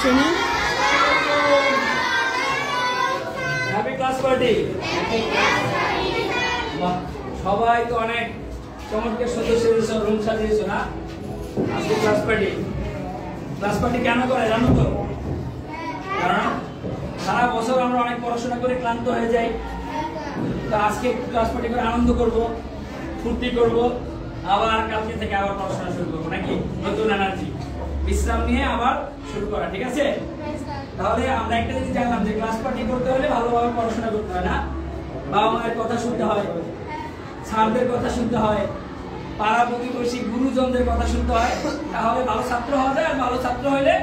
শ্রেণী। Happy class party. সবাই তো অনেক চমৎকার সদস্য রুম সাজিয়েছো না? আজকে ক্লাস পার্টি। ক্লাস পার্টি কেন করে জানো তো? কারণ সারা বছর আমরা অনেক পড়াশোনা করে ক্লান্ত হয়ে যাই, তো আজকে ক্লাস পার্টি করে আনন্দ করব, ফুর্তি করব, আবার কালকে থেকে আবার পড়াশোনা শুরু করবো, নাকি নতুন এনার্জি বিশ্রাম নিয়ে আবার শুরু করা। ঠিক আছে? তাহলে আমরা একটা জিনিস জানলাম যে ক্লাস পার্টি করতে হলে ভালোভাবে পড়াশোনা করতে হয় না, বাবা মায়ের কথা শুনতে হয়, স্যারদের কথা শুনতে হয়, পাড়া প্রতিবেশী গুরুজনদের কথা শুনতে হয়, তাহলে ভালো ছাত্র হওয়া যায়। আর ভালো ছাত্র হলে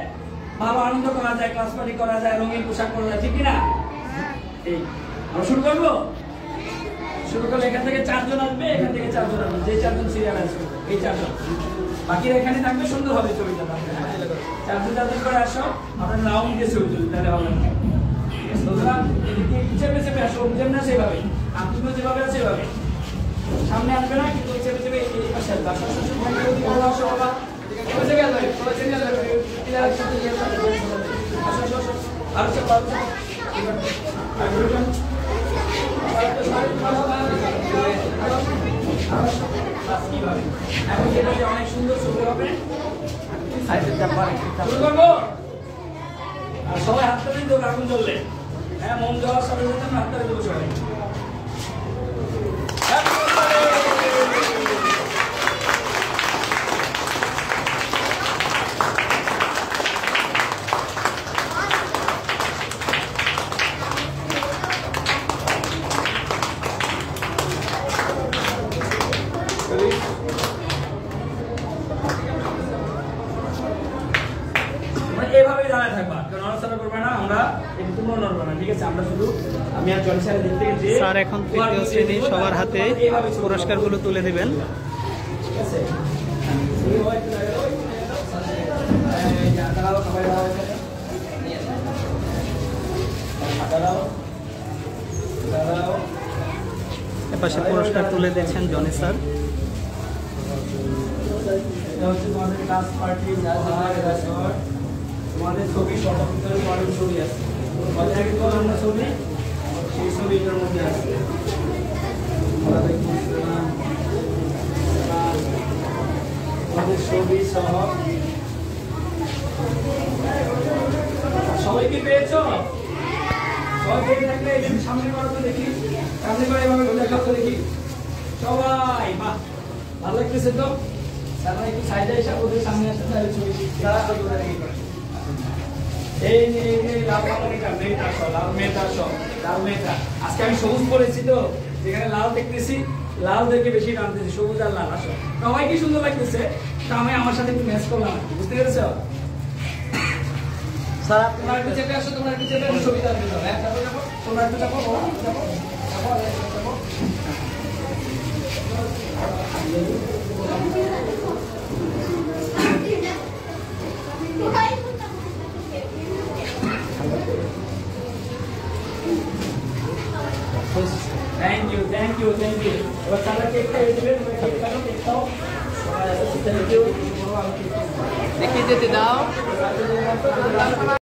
ভালো আনন্দ করা যায়, ক্লাস পার্টি করা যায়, রঙিন পোশাক পরা যায়। ঠিক কিনা? এই আমরা শুরু করবো। শুরু করলে এখান থেকে 4 জন আসবে, এখান থেকে 4 জন আসবে, যে 4 জন সিরিয়াল আসবে এই 4 জন, বাকিরা এখানে থাকবে। সুন্দর হবে ছবিটা। 4 জন করে আসো, আমরা রাউন্ড দিয়ে ছবি তুলি, তাহলে হবে না। চেপে চেপে আসো, যেমন সেভাবে আপনিও যেভাবে আছে সেভাবে সামনে আসবে না, কিন্তু চেপে চেপে এই পাশে আসবে। আসো বাবা, অনেক সুন্দর ছবি হবে। শুরু করবো। আর সবাই হাত তালি দেবো আগুন জ্বললে। হ্যাঁ, মন যাওয়ার সাথে সাথে হাত তালি দেবো সবাই। এইভাবে দাঁড়ায় থাকবা, নড়াচড়া করবে না, আমরা একটু নড়বো না। ঠিক আছে? আমরা শুধু আমি আর জনি স্যারের দিক থেকে যে স্যার এখন তৃতীয় শ্রেণী সবার হাতে পুরস্কারগুলো তুলে দিবেন। ঠিক আছে? এপাশে পুরস্কার তুলে দিচ্ছেন জনি স্যার। তোমাদের ক্লাস পার্টি, তোমাদের ছবি ফটো ভিতরে তোমাদের ছবি আছে, আমরা ছবি সেই ছবিটার মধ্যে আছে। তোমাদের ছবি সহ সবাই কি পেয়েছো? সবাই পেয়ে থাকলে এই সামনে করো তো দেখি, সামনে করে এভাবে দেখাও তো দেখি সবাই। বাহ, ভালো লাগতেছে তো? তারা একটু সাইডে এসে ওদের সামনে আসতে তাহলে ছবি আজকে আমি সবুজ পরেছি, তো যেখানে লাল দেখতেছি, লাল দেখে বেশি টানতেছি, সবুজ আর লাল। আসো, সবাই কি সুন্দর লাগতেছে, তা আমি আমার সাথে একটু ম্যাচ করলাম, বুঝতে পেরেছ? স্যার তোমরা একটু চেপে আসো, তোমরা একটু চেপে ছবি টানতে দাও। হ্যাঁ, তোমরা একটু চাপো, Thank you. এবার তারা কেক খাইয়ে দিবেন, কেক খাও, কেক খাও। Thank you. দেখিয়ে যেতে দাও।